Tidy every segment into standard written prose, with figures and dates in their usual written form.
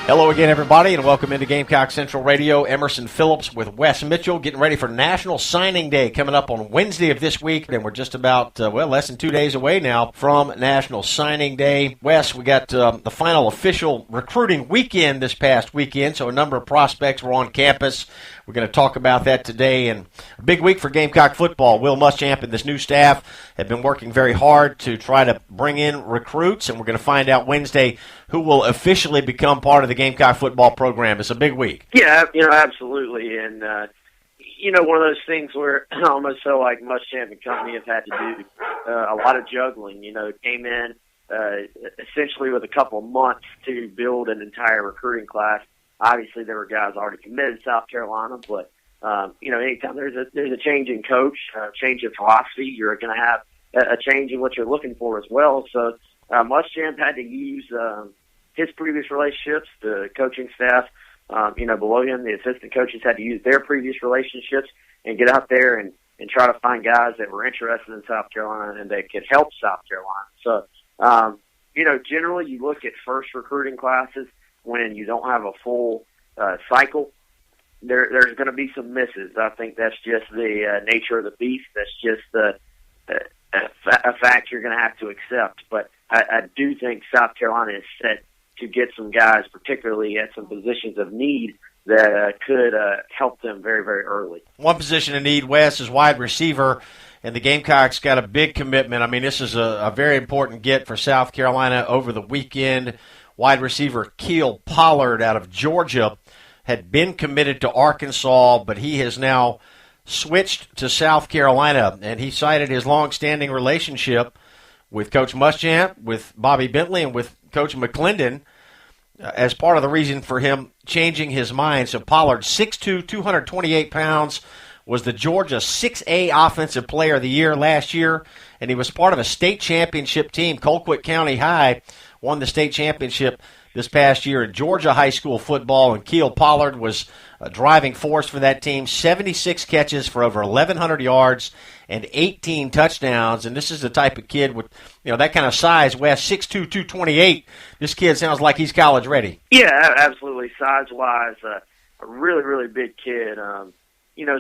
Hello again, everybody, and welcome into Gamecock Central Radio. Emerson Phillips with Wes Mitchell, getting ready for National Signing Day coming up on Wednesday of this week, and we're just about, less than 2 days away now from National Signing Day. Wes, we got the final official recruiting weekend this past weekend, so a number of prospects were on campus. We're going to talk about that today, and a big week for Gamecock football. Will Muschamp and this new staff have been working very hard to try to bring in recruits, and we're going to find out Wednesday who will officially become part of the Gamecock football program. It's a big week. Yeah, absolutely. And, one of those things where I almost feel like Muschamp and company have had to do a lot of juggling. Came in essentially with a couple of months to build an entire recruiting class. Obviously, there were guys already committed to South Carolina, but, anytime there's a change in coach, change in philosophy, you're going to have a change in what you're looking for as well. So Muschamp had to use his previous relationships, the coaching staff, below him, the assistant coaches had to use their previous relationships and get out there and try to find guys that were interested in South Carolina and that could help South Carolina. So, generally you look at first recruiting classes when you don't have a full cycle. There's going to be some misses. I think that's just the nature of the beast. That's just a fact you're going to have to accept. But I do think South Carolina is set to get some guys, particularly at some positions of need, that could help them very, very early. One position of need, Wes, is wide receiver, and the Gamecocks got a big commitment. I mean, this is a very important get for South Carolina over the weekend. Wide receiver Keel Pollard out of Georgia had been committed to Arkansas, but he has now switched to South Carolina, and he cited his long-standing relationship with Coach Muschamp, with Bobby Bentley, and with Coach McClendon as part of the reason for him changing his mind. So Pollard, 6'2", 228 pounds, was the Georgia 6A Offensive Player of the Year last year, and he was part of a state championship team. Colquitt County High won the state championship this past year in Georgia high school football, and Keel Pollard was a driving force for that team. 76 catches for over 1,100 yards and 18 touchdowns, and this is the type of kid with that kind of size. West 6'2", 228. This kid sounds like he's college ready. Yeah, absolutely. Size-wise, a really, really big kid.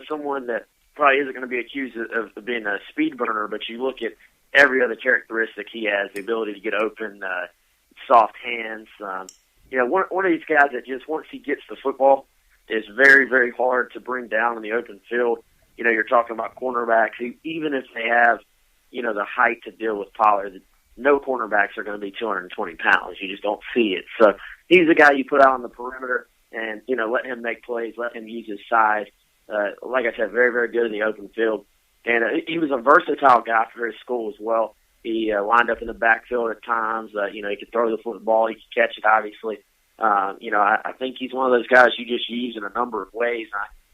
Someone that probably isn't going to be accused of being a speed burner, but you look at every other characteristic he has, the ability to get open, soft hands. One of these guys that just once he gets the football is very, very hard to bring down in the open field. You're talking about cornerbacks. Even if they have, the height to deal with Pollard, no cornerbacks are going to be 220 pounds. You just don't see it. So he's the guy you put out on the perimeter and, let him make plays, let him use his size. Like I said, very, very good in the open field. And he was a versatile guy for his school as well. He lined up in the backfield at times. He could throw the football. He could catch it, obviously. I think he's one of those guys you just use in a number of ways.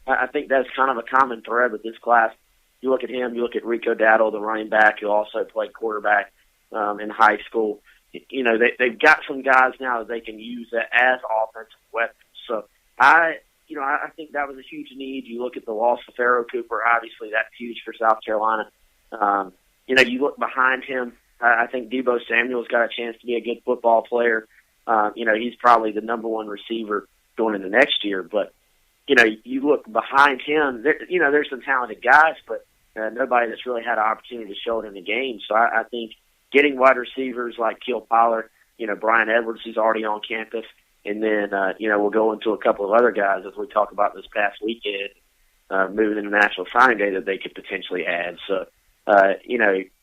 I think that's kind of a common thread with this class. You look at him, you look at Rico Dattle, the running back, who also played quarterback in high school. They've got some guys now that they can use as offensive weapons. So I think that was a huge need. You look at the loss of Pharaoh Cooper, obviously that's huge for South Carolina. You look behind him, I think Debo Samuel's got a chance to be a good football player. He's probably the number one receiver going into next year. But, you look behind him, there's some talented guys, but nobody that's really had an opportunity to show it in the game. So I think getting wide receivers like Keel Pollard, Brian Edwards, who's already on campus, and then, we'll go into a couple of other guys as we talk about this past weekend, moving into National Signing Day that they could potentially add. So,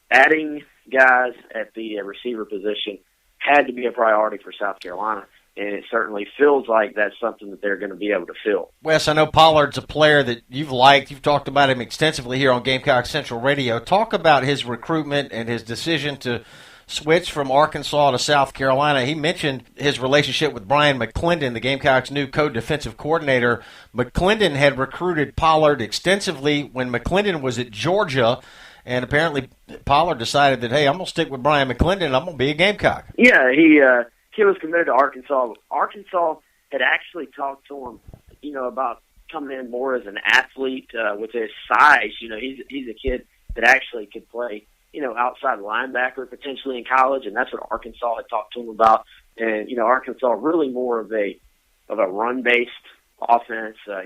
adding guys at the receiver position had to be a priority for South Carolina, and it certainly feels like that's something that they're going to be able to fill. Wes, I know Pollard's a player that you've liked. You've talked about him extensively here on Gamecock Central Radio. Talk about his recruitment and his decision to switch from Arkansas to South Carolina. He mentioned his relationship with Brian McClendon, the Gamecocks' new co-defensive coordinator. McClendon had recruited Pollard extensively when McClendon was at Georgia, and apparently Pollard decided that, hey, I'm going to stick with Brian McClendon. I'm going to be a Gamecock. Yeah, he was committed to Arkansas. Arkansas had actually talked to him, about come in more as an athlete with his size. He's a kid that actually could play, outside linebacker potentially in college, and that's what Arkansas had talked to him about. And Arkansas really more of a run-based offense. I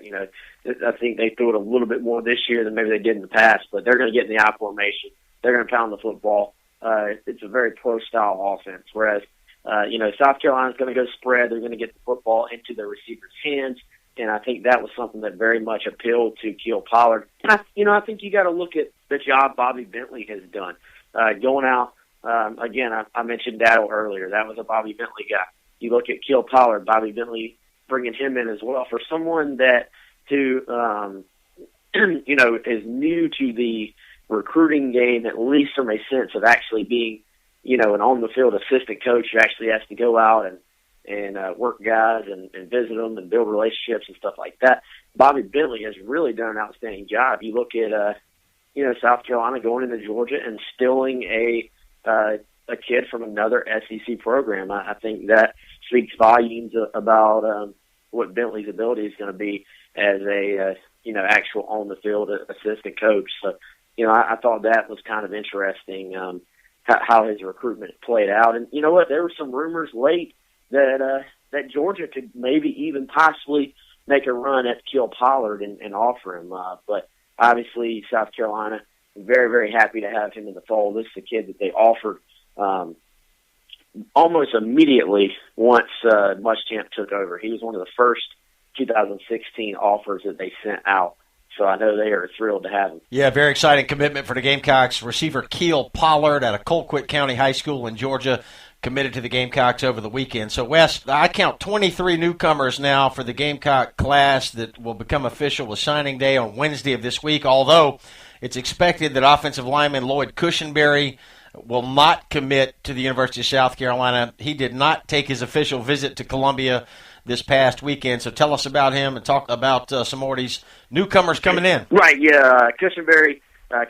think they threw it a little bit more this year than maybe they did in the past, but they're going to get in the I formation. They're going to pound the football. It's a very pro-style offense, whereas South Carolina's going to go spread. They're going to get the football into their receivers' hands, and I think that was something that very much appealed to Keel Pollard. And I think you got to look at the job Bobby Bentley has done. Going out, again, I mentioned Dattle earlier. That was a Bobby Bentley guy. You look at Keel Pollard, Bobby Bentley bringing him in as well. For someone that is new to the recruiting game, at least from a sense of actually being, an on-the-field assistant coach who actually has to go out and work guys and visit them and build relationships and stuff like that. Bobby Bentley has really done an outstanding job. You look at, South Carolina going into Georgia and stealing a kid from another SEC program. I think that speaks volumes about what Bentley's ability is going to be as a, actual on-the-field assistant coach. So, I thought that was kind of interesting, how his recruitment played out. And you know what? There were some rumors late that Georgia could maybe even possibly make a run at Keel Pollard and offer him. But obviously, South Carolina, very, very happy to have him in the fold. This is a kid that they offered almost immediately once Muschamp took over. He was one of the first 2016 offers that they sent out. So I know they are thrilled to have him. Yeah, very exciting commitment for the Gamecocks. Receiver Keel Pollard out of Colquitt County High School in Georgia committed to the Gamecocks over the weekend. So, Wes, I count 23 newcomers now for the Gamecock class that will become official with signing day on Wednesday of this week, although it's expected that offensive lineman Lloyd Cushenberry will not commit to the University of South Carolina. He did not take his official visit to Columbia this past weekend. So tell us about him and talk about some more of these newcomers coming in. Right, yeah. Cushenberry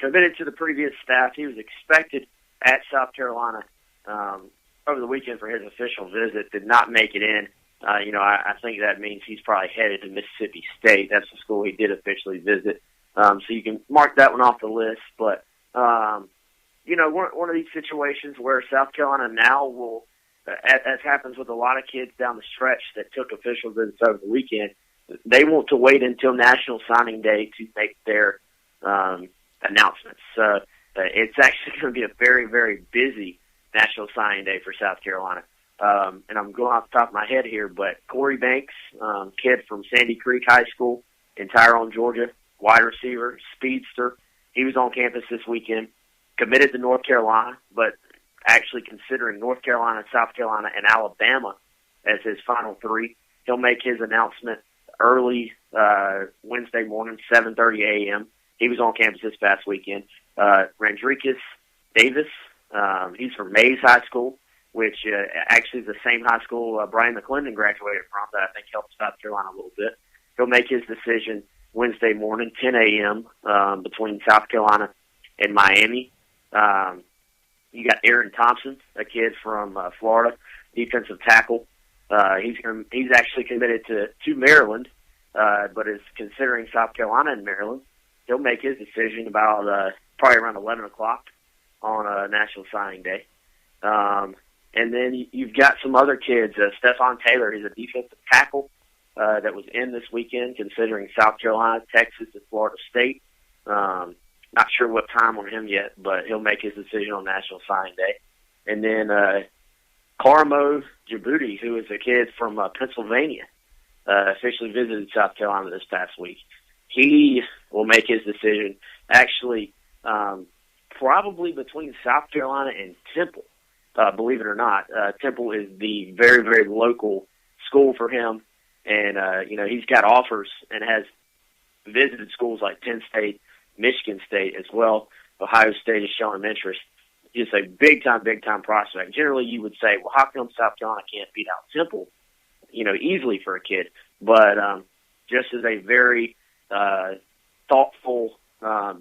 committed to the previous staff. He was expected at South Carolina over the weekend for his official visit, did not make it in. I think that means he's probably headed to Mississippi State. That's the school he did officially visit. So you can mark that one off the list. But, one of these situations where South Carolina now will, as happens with a lot of kids down the stretch that took official visits over the weekend, they want to wait until National Signing Day to make their announcements. It's actually going to be a very, very busy National Signing Day for South Carolina. And I'm going off the top of my head here, but Corey Banks, kid from Sandy Creek High School in Tyrone, Georgia, wide receiver, speedster, he was on campus this weekend, committed to North Carolina, but actually considering North Carolina, South Carolina, and Alabama as his final three. He'll make his announcement early Wednesday morning, 7:30 a.m. He was on campus this past weekend. Randricus Davis, he's from Mays High School, which actually is the same high school Brian McClendon graduated from that I think helped South Carolina a little bit. He'll make his decision Wednesday morning, 10 a.m. Between South Carolina and Miami. You got Aaron Thompson, a kid from Florida, defensive tackle. He's actually committed to Maryland, but is considering South Carolina and Maryland. He'll make his decision about probably around 11 o'clock on National Signing Day. And then you've got some other kids. Stephon Taylor, he's a defensive tackle that was in this weekend, considering South Carolina, Texas, and Florida State. Not sure what time on him yet, but he'll make his decision on National Signing Day. And then Karamo Djibouti, who is a kid from Pennsylvania, officially visited South Carolina this past week. He will make his decision actually probably between South Carolina and Temple, believe it or not. Temple is the very, very local school for him. And, he's got offers and has visited schools like Penn State, Michigan State as well. Ohio State has shown him interest. Just a big-time prospect. Generally, you would say, well, how come South Carolina can't beat out Temple, easily for a kid? But just as a very thoughtful,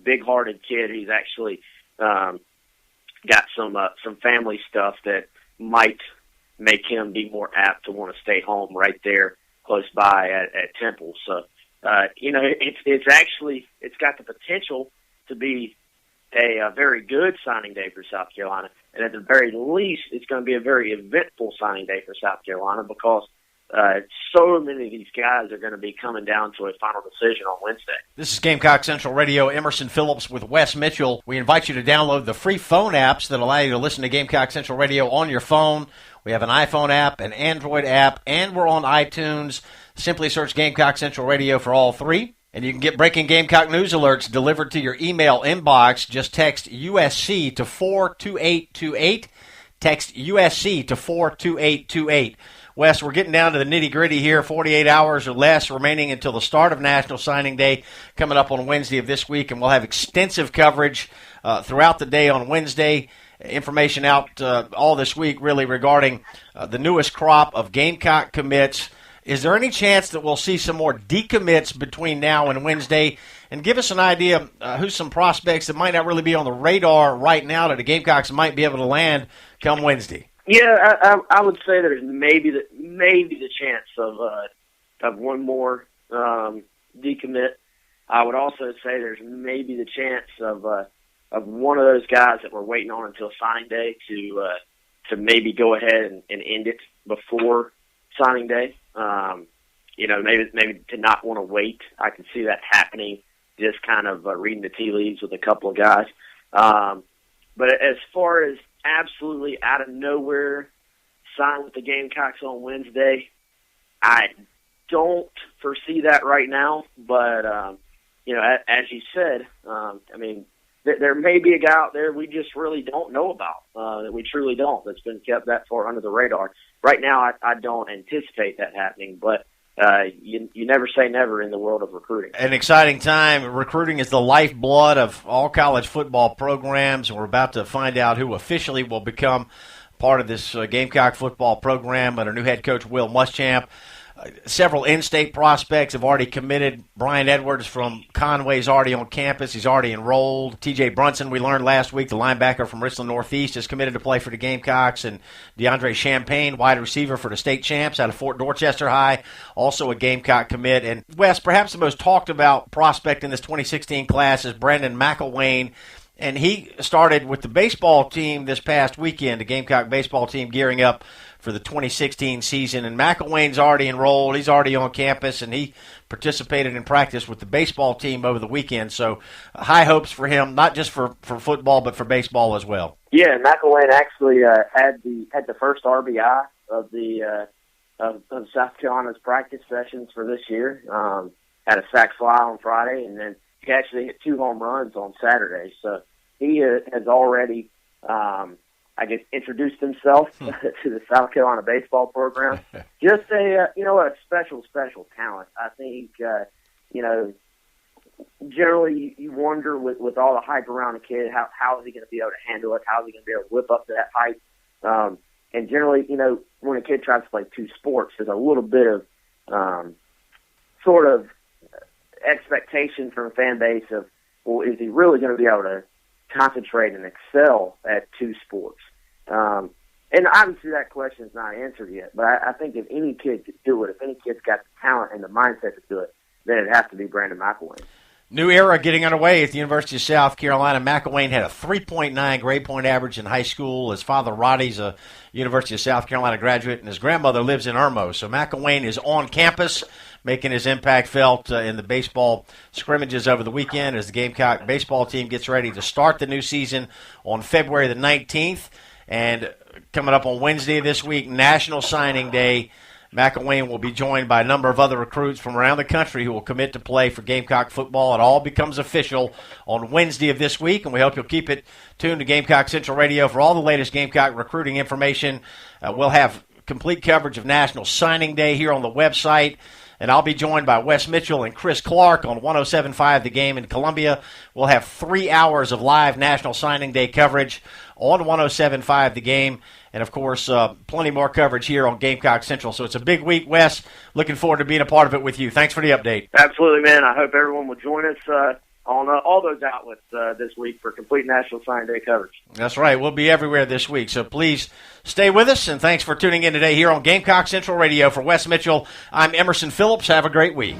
big-hearted kid, he's actually got some family stuff that might make him be more apt to want to stay home right there close by at Temple. So it's got the potential to be a very good signing day for South Carolina. And at the very least, it's going to be a very eventful signing day for South Carolina because so many of these guys are going to be coming down to a final decision on Wednesday. This is Gamecock Central Radio. Emerson Phillips with Wes Mitchell. We invite you to download the free phone apps that allow you to listen to Gamecock Central Radio on your phone. We have an iPhone app, an Android app, and we're on iTunes. Simply search Gamecock Central Radio for all three. And you can get breaking Gamecock news alerts delivered to your email inbox. Just text USC to 42828. Text USC to 42828. Wes, we're getting down to the nitty-gritty here, 48 hours or less remaining until the start of National Signing Day coming up on Wednesday of this week, and we'll have extensive coverage throughout the day on Wednesday. Information out all this week really regarding the newest crop of Gamecock commits. Is there any chance that we'll see some more decommits between now and Wednesday? And give us an idea who's some prospects that might not really be on the radar right now that the Gamecocks might be able to land come Wednesday. Yeah, I would say there's maybe the chance of one more decommit. I would also say there's maybe the chance of one of those guys that we're waiting on until signing day to maybe go ahead and end it before signing day. Maybe to not want to wait. I can see that happening. Just kind of reading the tea leaves with a couple of guys. But as far as absolutely out of nowhere sign with the Gamecocks on Wednesday, I don't foresee that right now. But as you said, there may be a guy out there we just really don't know about, that we truly don't, that's been kept that far under the radar. Right now, I don't anticipate that happening, but you never say never in the world of recruiting. An exciting time. Recruiting is the lifeblood of all college football programs, and we're about to find out who officially will become part of this Gamecock football program under new head coach Will Muschamp. Several in-state prospects have already committed. Brian Edwards from Conway is already on campus. He's already enrolled. T.J. Brunson, we learned last week, the linebacker from Richland Northeast, is committed to play for the Gamecocks. And DeAndre Champagne, wide receiver for the state champs out of Fort Dorchester High, also a Gamecock commit. And, Wes, perhaps the most talked about prospect in this 2016 class is Brandon McElwain. And he started with the baseball team this past weekend, the Gamecock baseball team gearing up for the 2016 season. And McElwain's already enrolled. He's already on campus, and he participated in practice with the baseball team over the weekend. So high hopes for him, not just for football, but for baseball as well. Yeah, McElwain actually had the first RBI of the of South Carolina's practice sessions for this year. Had a sac fly on Friday, and then he actually hit 2 home runs on Saturday. So he has already, introduced himself to the South Carolina baseball program. Just a special talent. I think, generally you wonder with all the hype around the kid, how is he going to be able to handle it? How is he going to be able to whip up to that hype? And generally, when a kid tries to play 2 sports, there's a little bit of sort of expectation from a fan base of, well, is he really going to be able to concentrate and excel at 2 sports? And obviously that question is not answered yet, but I think if any kid could do it, if any kid's got the talent and the mindset to do it, then it'd have to be Brandon McElwain. New era getting underway at the University of South Carolina. McElwain had a 3.9 grade point average in high school. His father, Roddy's a University of South Carolina graduate, and his grandmother lives in Irmo. So McElwain is on campus, making his impact felt in the baseball scrimmages over the weekend as the Gamecock baseball team gets ready to start the new season on February the 19th. And coming up on Wednesday of this week, National Signing Day, McElwain will be joined by a number of other recruits from around the country who will commit to play for Gamecock football. It all becomes official on Wednesday of this week, and we hope you'll keep it tuned to Gamecock Central Radio for all the latest Gamecock recruiting information. We'll have complete coverage of National Signing Day here on the website, and I'll be joined by Wes Mitchell and Chris Clark on 107.5 The Game in Columbia. We'll have 3 hours of live National Signing Day coverage on 107.5 The Game. And, of course, plenty more coverage here on Gamecock Central. So it's a big week, Wes. Looking forward to being a part of it with you. Thanks for the update. Absolutely, man. I hope everyone will join us on all those outlets this week for complete National Signing Day coverage. That's right. We'll be everywhere this week. So please stay with us, and thanks for tuning in today here on Gamecock Central Radio. For Wes Mitchell, I'm Emerson Phillips. Have a great week.